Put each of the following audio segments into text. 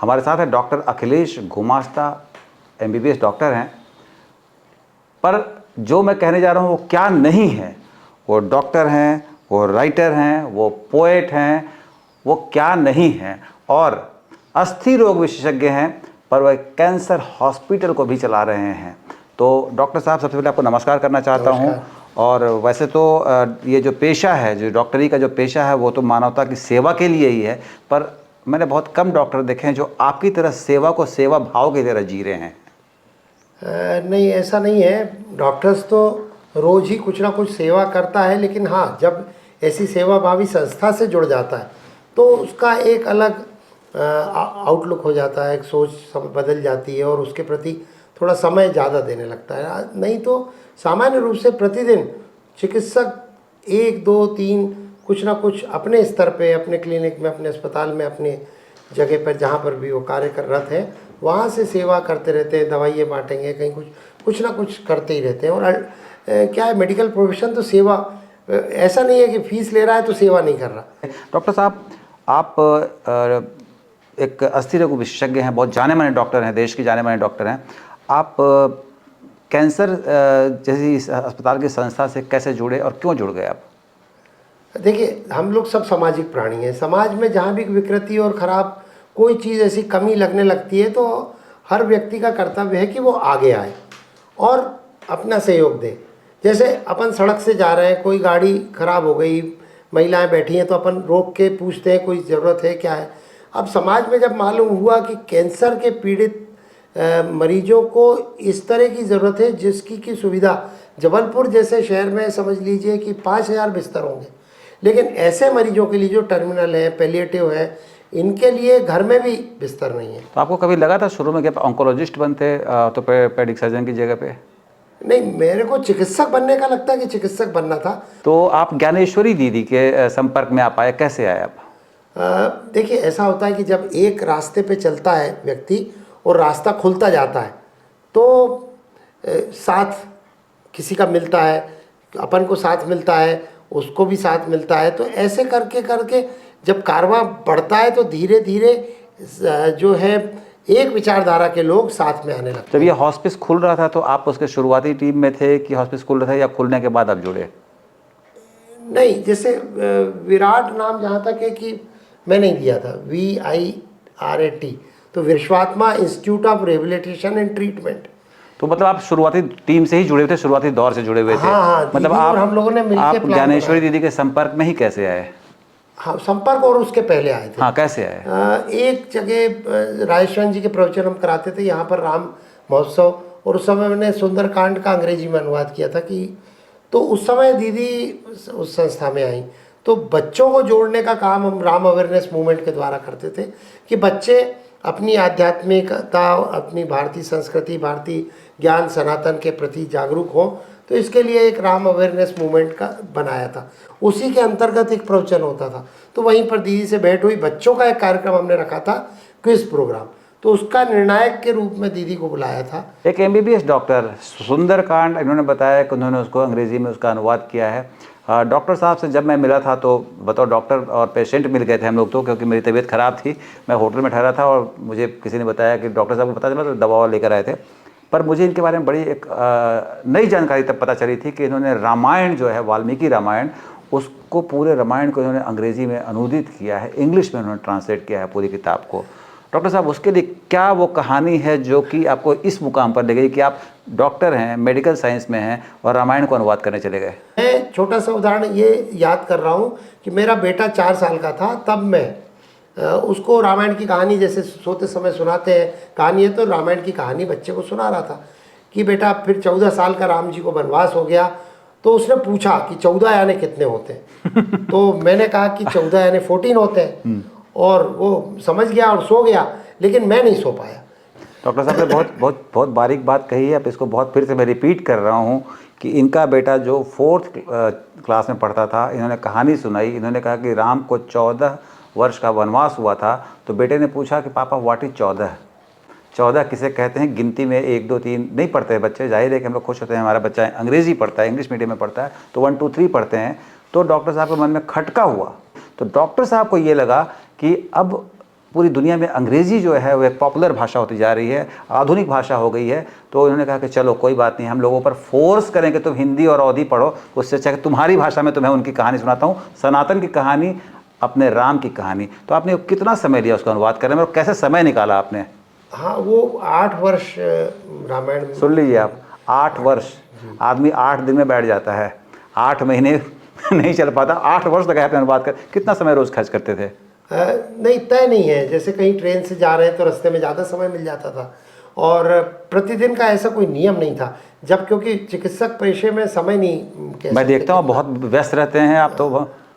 हमारे साथ है डॉक्टर अखिलेश गुमास्ता, MBBS डॉक्टर हैं। पर जो मैं कहने जा रहा हूँ वो क्या नहीं है, वो डॉक्टर हैं, वो राइटर हैं, वो पोएट हैं, वो क्या नहीं हैं, और अस्थि रोग विशेषज्ञ हैं, पर वह कैंसर हॉस्पिटल को भी चला रहे हैं। तो डॉक्टर साहब, सबसे पहले आपको नमस्कार करना चाहता हूँ। और वैसे तो ये जो पेशा है, जो डॉक्टरी का जो पेशा है, वो तो मानवता की सेवा के लिए ही है, पर मैंने बहुत कम डॉक्टर देखे हैं जो आपकी तरह सेवा को सेवा भाव की तरह जी रहे हैं। नहीं, ऐसा नहीं है। डॉक्टर्स तो रोज़ ही कुछ ना कुछ सेवा करता है, लेकिन हाँ, जब ऐसी सेवाभावी संस्था से जुड़ जाता है तो उसका एक अलग आउटलुक हो जाता है, एक सोच सब बदल जाती है और उसके प्रति थोड़ा समय ज़्यादा देने लगता है। नहीं तो सामान्य रूप से प्रतिदिन चिकित्सक 1, 2, 3 कुछ ना कुछ अपने स्तर पे, अपने क्लिनिक में, अपने अस्पताल में, अपने जगह पर जहाँ पर भी वो कार्यरत हैं, वहाँ से सेवा करते रहते हैं। दवाइयाँ बांटेंगे, कहीं कुछ ना कुछ करते ही रहते हैं। और क्या है, मेडिकल प्रोफेशन तो सेवा, ऐसा नहीं है कि फीस ले रहा है तो सेवा नहीं कर रहा। डॉक्टर साहब, आप एक अस्थि रोग विशेषज्ञ हैं, बहुत जाने माने डॉक्टर हैं, देश के जाने माने डॉक्टर हैं। आप कैंसर जैसी इस अस्पताल की संस्था से कैसे जुड़े और क्यों जुड़ गए आप? देखिए, हम लोग सब सामाजिक प्राणी हैं। समाज में जहाँ भी विकृति और ख़राब कोई चीज़ ऐसी कमी लगने लगती है तो हर व्यक्ति का कर्तव्य है कि वो आगे आए और अपना सहयोग दे। जैसे अपन सड़क से जा रहे हैं, कोई गाड़ी ख़राब हो गई, महिलाएं बैठी हैं, तो अपन रोक के पूछते हैं कोई ज़रूरत है, क्या है। अब समाज में जब मालूम हुआ कि कैंसर के पीड़ित मरीजों को इस तरह की ज़रूरत है जिसकी की सुविधा जबलपुर जैसे शहर में समझ लीजिए कि 5000 बिस्तर होंगे, लेकिन ऐसे मरीजों के लिए जो टर्मिनल है, पैलिएटिव है, इनके लिए घर में भी बिस्तर नहीं है। तो आपको कभी लगा था शुरू में कि आप ऑन्कोलॉजिस्ट बनते तो पेडिक सर्जन की जगह पे? नहीं, मेरे को चिकित्सक बनने का लगता है कि चिकित्सक बनना था। तो आप ज्ञानेश्वरी दीदी के संपर्क में आप आए, कैसे आए आप? देखिए, ऐसा होता है कि जब एक रास्ते पे चलता है व्यक्ति और रास्ता खुलता जाता है तो साथ किसी का मिलता है, अपन को साथ मिलता है, उसको भी साथ मिलता है। तो ऐसे करके करके जब कारवां बढ़ता है तो धीरे धीरे जो है एक विचारधारा के लोग साथ में आने लगते हैं। जब ये हॉस्पिस खुल रहा था तो आप उसके शुरुआती टीम में थे कि हॉस्पिस खुल रहा था, या खुलने के बाद आप जुड़े? नहीं, जैसे विराट नाम जहाँ तक है कि मैं नहीं दिया था, VIRAT, तो Vishwatma institute of rehabilitation and treatment. तो मतलब आप शुरुआती टीम से ही जुड़े थे, शुरुआती दौर से जुड़े हुए थे? हाँ, मतलब आप हम लोगों ने मिलकर आप ज्ञानेश्वरी दीदी के संपर्क में ही कैसे आए? हाँ, संपर्क और उसके पहले आए थे। हाँ, कैसे आए? एक जगह राजेश्वर जी के प्रवचन हम कराते थे यहाँ पर, राम महोत्सव, और उस समय मैंने सुंदरकांड का अंग्रेजी में अनुवाद किया था कि, तो उस समय दीदी उस संस्था में आई। तो बच्चों को जोड़ने का काम हम राम अवेयरनेस मूवमेंट के द्वारा करते थे कि बच्चे अपनी आध्यात्मिकता, अपनी भारतीय संस्कृति, भारतीय ज्ञान सनातन के प्रति जागरूक हों। तो इसके लिए एक राम अवेयरनेस मूवमेंट का बनाया था, उसी के अंतर्गत एक प्रवचन होता था। तो वहीं पर दीदी से भेंट हुई, बच्चों का एक कार्यक्रम हमने रखा था, क्विज प्रोग्राम, तो उसका निर्णायक के रूप में दीदी को बुलाया था। एक MBBS डॉक्टर, सुंदरकांड इन्होंने बताया कि उन्होंने उसको अंग्रेजी में उसका अनुवाद किया है। डॉक्टर साहब से जब मैं मिला था तो बतौर डॉक्टर और पेशेंट मिल गए थे हम लोग, तो क्योंकि मेरी तबीयत ख़राब थी, मैं होटल में ठहरा था और मुझे किसी ने बताया कि डॉक्टर साहब को पता चला, तो दवा लेकर आए थे। पर मुझे इनके बारे में बड़ी एक नई जानकारी तब पता चली थी कि इन्होंने रामायण जो है, वाल्मीकि रामायण, उसको पूरे रामायण को इन्होंने अंग्रेजी में अनुदित किया है, इंग्लिश में उन्होंने ट्रांसलेट किया है पूरी किताब को। डॉक्टर साहब, उसके लिए क्या वो कहानी है जो कि आपको इस मुकाम पर ले गई कि आप डॉक्टर हैं, मेडिकल साइंस में हैं और रामायण को अनुवाद करने चले गए? मैं छोटा सा उदाहरण ये याद कर रहा हूँ कि मेरा बेटा 4 साल का था, तब मैं उसको रामायण की कहानी, जैसे सोते समय सुनाते हैं कहानी है, तो रामायण की कहानी बच्चे को सुना रहा था कि बेटा, फिर 14 साल का राम जी को वनवास हो गया। तो उसने पूछा कि 14 यानी कितने होते हैं? तो मैंने कहा कि 14 यानी 14 होते हैं, और वो समझ गया और सो गया, लेकिन मैं नहीं सो पाया। डॉक्टर साहब ने बहुत बहुत बहुत बारीक बात कही है। अब इसको बहुत फिर से मैं रिपीट कर रहा हूँ कि इनका बेटा जो 4th क्लास में पढ़ता था, इन्होंने कहानी सुनाई। इन्होंने कहा कि राम को 14 वर्ष का वनवास हुआ था, तो बेटे ने पूछा कि पापा व्हाट इज 14? 14 किसे कहते हैं? गिनती में 1 2 3 नहीं पढ़ते हैं बच्चे। जाहिर है कि हम लोग खुश होते हैं, हमारा बच्चा अंग्रेजी पढ़ता है, इंग्लिश मीडियम में पढ़ता है, तो 1 2 3 पढ़ते हैं। तो डॉक्टर साहब के मन में खटका हुआ। तो डॉक्टर साहब को ये लगा कि अब पूरी दुनिया में अंग्रेज़ी जो है वो एक पॉपुलर भाषा होती जा रही है, आधुनिक भाषा हो गई है। तो इन्होंने कहा कि चलो कोई बात नहीं, हम लोगों पर फोर्स करें कि तुम हिंदी और अवधी पढ़ो, उससे अच्छा कि तुम्हारी भाषा में तुम्हें उनकी कहानी सुनाता हूँ, सनातन की कहानी, अपने राम की कहानी। तो आपने कितना समय लिया उसका अनुवाद करने में और कैसे समय निकाला आपने? हाँ, वो 8 वर्ष रामायण में। सुन लीजिए आप, 8 वर्ष। आदमी 8 दिन में बैठ जाता है, 8 महीने नहीं चल पाता, 8 वर्ष लगाए आपने अनुवाद कर। कितना समय रोज़ खर्च करते थे? नहीं, तय नहीं है। जैसे कहीं ट्रेन से जा रहे हैं तो रास्ते में ज़्यादा समय मिल जाता था, और प्रतिदिन का ऐसा कोई नियम नहीं था, जब क्योंकि चिकित्सक पेशे में समय नहीं कह मैं सकते देखता हूँ कितना। बहुत व्यस्त रहते हैं आप तो।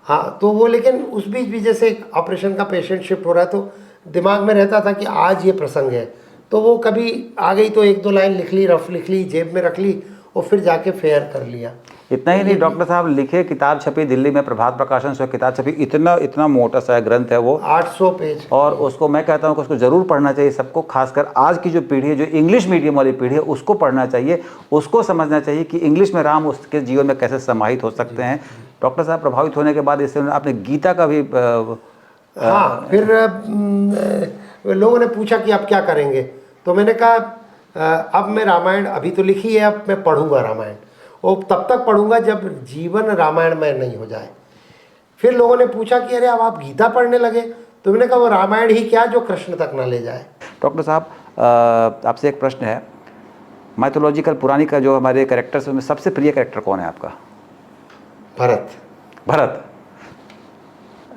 हाँ, तो वो, लेकिन उस बीच भी जैसे एक ऑपरेशन का पेशेंट शिफ्ट हो रहा है तो दिमाग में रहता था कि आज ये प्रसंग है, तो वो कभी आ गई तो 1-2 लाइन लिख ली, रफ लिख ली, जेब में रख ली और फिर जाके फेयर कर लिया। इतना ही नहीं डॉक्टर साहब, लिखे किताब छपी दिल्ली में, प्रभात प्रकाशन से किताब छपी, इतना इतना मोटा सा ग्रंथ है वो, 800 पेज। और उसको मैं कहता हूँ कि उसको ज़रूर पढ़ना चाहिए सबको, खासकर आज की जो पीढ़ी है, जो इंग्लिश मीडियम वाली पीढ़ी है, उसको पढ़ना चाहिए, उसको समझना चाहिए कि इंग्लिश में राम उसके जीवन में कैसे समाहित हो सकते हैं। डॉक्टर साहब प्रभावित होने के बाद इससे आपने गीता का भी हाँ, फिर लोगों ने पूछा कि आप क्या करेंगे, तो मैंने कहा अब मैं रामायण, अभी तो लिखी है, अब मैं पढ़ूंगा रामायण, और तब तक पढ़ूंगा जब जीवन रामायण में नहीं हो जाए। फिर लोगों ने पूछा कि अरे अब आप गीता पढ़ने लगे, तो मैंने कहा वो रामायण ही क्या जो कृष्ण तक ना ले जाए। डॉक्टर साहब आपसे एक प्रश्न है, माइथोलॉजिकल पुरानी का जो हमारे कैरेक्टर्स में सबसे प्रिय कैरेक्टर कौन है आपका? भरत। भरत।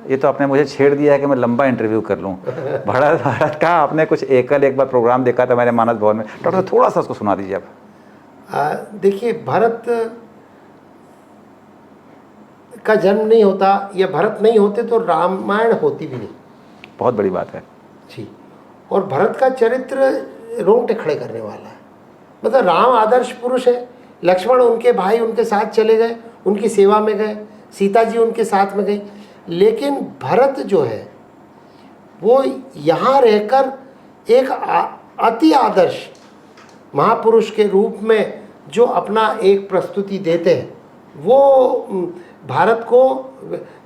ये तो आपने मुझे छेड़ दिया है कि मैं लंबा इंटरव्यू कर लूँ। भरत, भरत का आपने कुछ एक बार प्रोग्राम देखा था मैंने मानस भवन में, डॉक्टर थोड़ा सा उसको सुना दीजिए आप। देखिए, भरत का जन्म नहीं होता, या भरत नहीं होते तो रामायण होती भी नहीं। बहुत बड़ी बात है जी। और भरत का चरित्र रोंगटे खड़े करने वाला है। मतलब राम आदर्श पुरुष है, लक्ष्मण उनके भाई उनके साथ चले गए, उनकी सेवा में गए, सीता जी उनके साथ में गई, लेकिन भरत जो है वो यहाँ रहकर एक अति आदर्श महापुरुष के रूप में जो अपना एक प्रस्तुति देते हैं, वो भारत को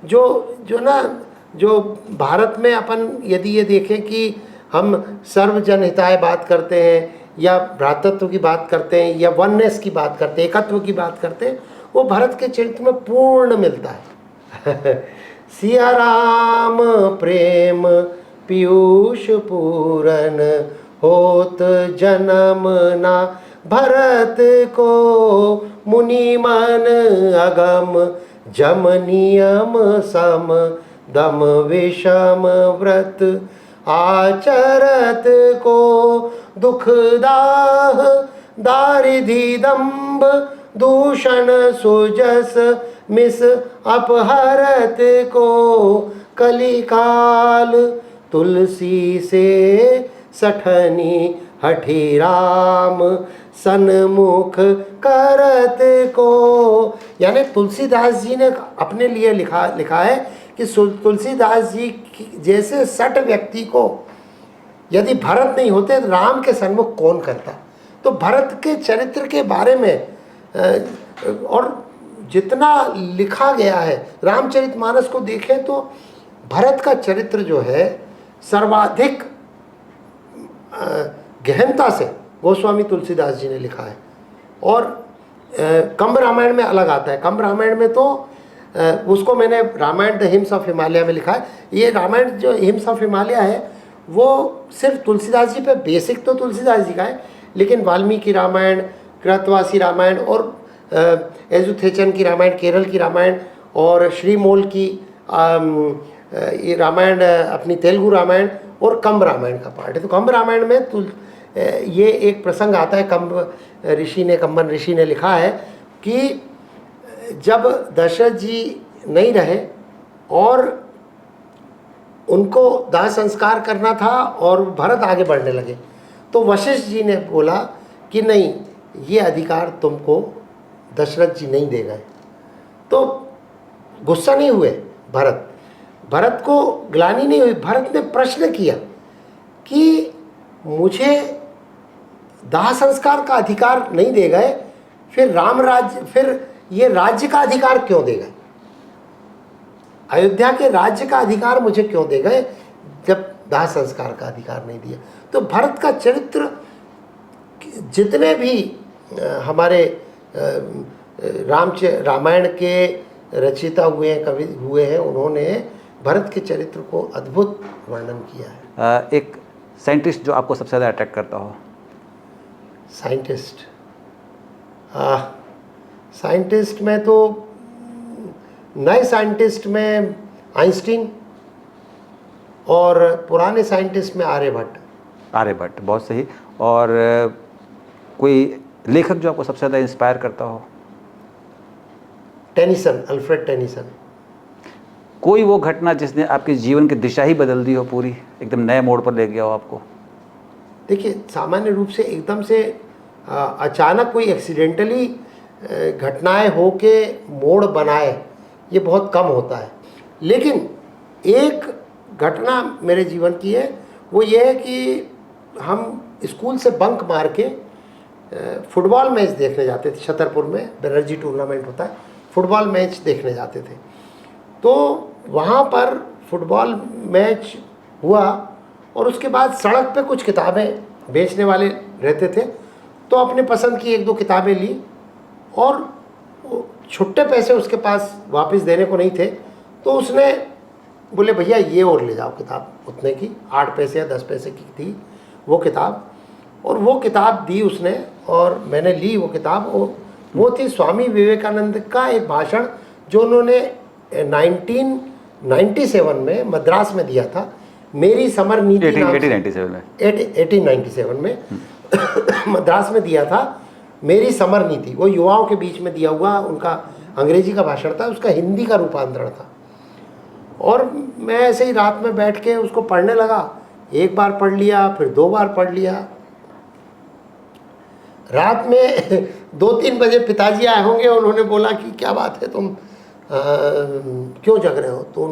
जो भारत में अपन यदि ये देखें कि हम सर्वजन हिताय बात करते हैं, या भ्रातृत्व की बात करते हैं, या वननेस की बात करते हैं, एकत्व की बात करते हैं, वो भरत के चरित्र में पूर्ण मिलता है। सिया राम प्रेम पीयूष पूरन, होत जन्म ना भरत को, मुनि मन अगम जम नियम सम, दम विषम व्रत आचरत को, दुख दाह दारिधि दंभ दूषण सुजस मिस अपहरत को, कलिकाल तुलसी से सठनी हठी राम, सन्मुख करत को। यानी तुलसीदास जी ने अपने लिए लिखा है कि तुलसीदास जी जैसे सठ व्यक्ति को यदि भरत नहीं होते तो राम के सन्मुख कौन करता। तो भरत के चरित्र के बारे में और जितना लिखा गया है, रामचरितमानस को देखें तो भरत का चरित्र जो है सर्वाधिक गहनता से गोस्वामी तुलसीदास जी ने लिखा है। और कंब रामायण में अलग आता है। कंब रामायण में तो उसको मैंने Ramayan the hymns of Himalaya में लिखा है। ये रामायण जो हिम्स ऑफ हिमालय है वो सिर्फ तुलसीदास जी पे, बेसिक तो तुलसीदास जी का है, लेकिन वाल्मीकि रामायण, कृतवासी रामायण और एजुथेचन की रामायण, केरल की रामायण और श्रीमोल की ये रामायण, अपनी तेलुगु रामायण और कंब रामायण का पार्ट है। तो कंब रामायण में ये एक प्रसंग आता है, कंबन ऋषि ने लिखा है कि जब दशरथ जी नहीं रहे और उनको दाह संस्कार करना था और भरत आगे बढ़ने लगे, तो वशिष्ठ जी ने बोला कि नहीं, ये अधिकार तुमको दशरथ जी नहीं दे गए। तो गुस्सा नहीं हुए भरत को ग्लानि नहीं हुई। भरत ने प्रश्न किया कि मुझे दाह संस्कार का अधिकार नहीं दे गए, फिर ये राज्य का अधिकार क्यों दे गए, अयोध्या के राज्य का अधिकार मुझे क्यों दे गए, जब दाह संस्कार का अधिकार नहीं दिया। तो भरत का चरित्र जितने भी हमारे रामायण के रचयिता हुए हैं, कवि हुए हैं, उन्होंने भरत के चरित्र को अद्भुत वर्णन किया है। एक साइंटिस्ट जो आपको सबसे ज़्यादा अट्रैक्ट करता हो? साइंटिस्ट में तो नए साइंटिस्ट में आइंस्टीन और पुराने साइंटिस्ट में आर्यभट्ट। आर्यभट्ट, बहुत सही। और कोई लेखक जो आपको सबसे ज़्यादा इंस्पायर करता हो? Tennyson, Alfred Tennyson. कोई वो घटना जिसने आपके जीवन की दिशा ही बदल दी हो, पूरी एकदम नए मोड़ पर ले गया हो आपको? देखिए, सामान्य रूप से एकदम से अचानक कोई एक्सीडेंटली घटनाएं हो के मोड़ बनाए, ये बहुत कम होता है। लेकिन एक घटना मेरे जीवन की है, वो ये है कि हम स्कूल से बंक मार के फुटबॉल मैच देखने जाते थे। छतरपुर में बनर्जी टूर्नामेंट होता है, फुटबॉल मैच देखने जाते थे। तो वहाँ पर फुटबॉल मैच हुआ और उसके बाद सड़क पे कुछ किताबें बेचने वाले रहते थे, तो अपने पसंद की 1-2 किताबें ली और छुट्टे पैसे उसके पास वापस देने को नहीं थे, तो उसने बोले भैया ये और ले जाओ किताब, उतने की 8 पैसे या 10 पैसे की थी वो किताब, और वो किताब दी उसने और मैंने ली वो किताब। वो थी स्वामी विवेकानंद का एक भाषण जो उन्होंने 1997 में मद्रास में दिया था। मेरी समर नीति 1897 में मद्रास में दिया था। मेरी समर नीति, वो युवाओं के बीच में दिया हुआ उनका अंग्रेजी का भाषण था, उसका हिंदी का रूपांतरण था। और मैं ऐसे ही रात में बैठ के उसको पढ़ने लगा। एक बार पढ़ लिया, फिर 2 बार पढ़ लिया। रात में 2-3 बजे पिताजी आए होंगे, उन्होंने बोला कि क्या बात है, तुम क्यों जग रहे हो? तो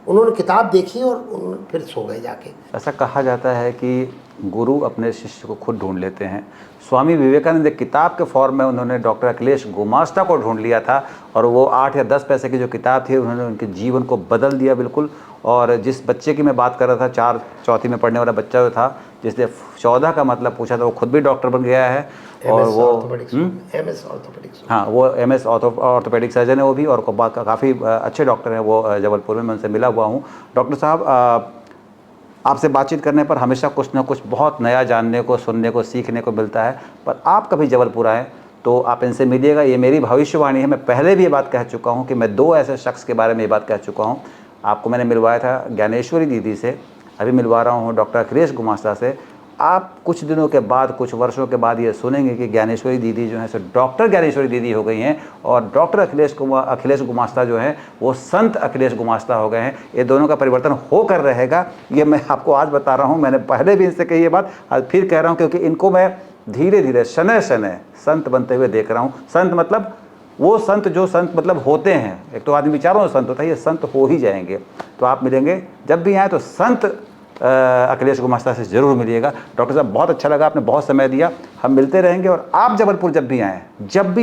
उन्होंने किताब देखी और फिर सो गए जाके। ऐसा कहा जाता है कि गुरु अपने शिष्य को खुद ढूंढ लेते हैं। स्वामी विवेकानंद एक किताब के फॉर्म में उन्होंने डॉक्टर अखिलेश गुमास्ता को ढूंढ लिया था, और वो 8 या 10 पैसे की जो किताब थी उन्होंने उनके जीवन को बदल दिया बिल्कुल। और जिस बच्चे की मैं बात कर रहा था, 4 चौथी में पढ़ने वाला बच्चा जो था, जिसने 14 का मतलब पूछा था, वो खुद भी डॉक्टर बन गया है। और वो MS ऑर्थोपेडिक्स, हाँ, वो MS ऑर्थोपेडिक सर्जन है वो भी, और काफ़ी अच्छे डॉक्टर हैं वो जबलपुर में, मैं उनसे मिला हुआ हूँ। डॉक्टर साहब, आपसे बातचीत करने पर हमेशा कुछ ना कुछ बहुत नया जानने को, सुनने को, सीखने को मिलता है। पर आप कभी जबलपुर आएँ तो आप इनसे मिलिएगा, ये मेरी भविष्यवाणी है। मैं पहले भी ये बात कह चुका हूँ कि मैं 2 ऐसे शख्स के बारे में ये बात कह चुका हूँ। आपको मैंने मिलवाया था ज्ञानेश्वरी दीदी से, अभी मिलवा रहा हूँ डॉक्टर अखिलेश गुमास्ता से। आप कुछ दिनों के बाद, कुछ वर्षों के बाद ये सुनेंगे कि ज्ञानेश्वरी दीदी जो है सो डॉक्टर ज्ञानेश्वरी दीदी हो गई हैं, और डॉक्टर अखिलेश गुमास्ता जो हैं वो संत अखिलेश गुमास्ता हो गए हैं। ये दोनों का परिवर्तन होकर रहेगा, ये मैं आपको आज बता रहा हूँ। मैंने पहले भी इनसे कही ये बात, आज फिर कह रहा हूँ, क्योंकि इनको मैं धीरे धीरे शनय शनय संत बनते हुए देख रहा हूँ। संत मतलब वो संत जो संत मतलब होते हैं। एक तो आदमी विचारों से संत होता है, ये संत हो ही जाएंगे। तो आप मिलेंगे, जब भी आएँ तो संत अखिलेश गुमास्ता से ज़रूर मिलिएगा। डॉक्टर साहब, बहुत अच्छा लगा, आपने बहुत समय दिया। हम मिलते रहेंगे, और आप जबलपुर जब भी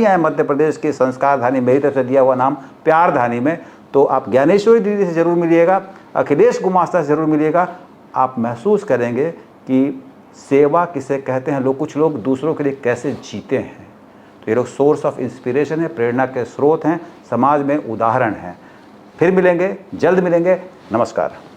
आएँ मध्य प्रदेश की संस्कार धानी, मेरी तरफ से दिया हुआ नाम प्यार धानी में, तो आप ज्ञानेश्वरी दीदी से ज़रूर मिलिएगा, अखिलेश गुमास्ता से ज़रूर मिलिएगा। आप महसूस करेंगे कि सेवा किसे कहते हैं, कुछ लोग दूसरों के लिए कैसे जीते हैं। तो ये लोग सोर्स ऑफ इंस्पिरेशन है, प्रेरणा के स्रोत हैं, समाज में उदाहरण हैं। फिर मिलेंगे, जल्द मिलेंगे। नमस्कार।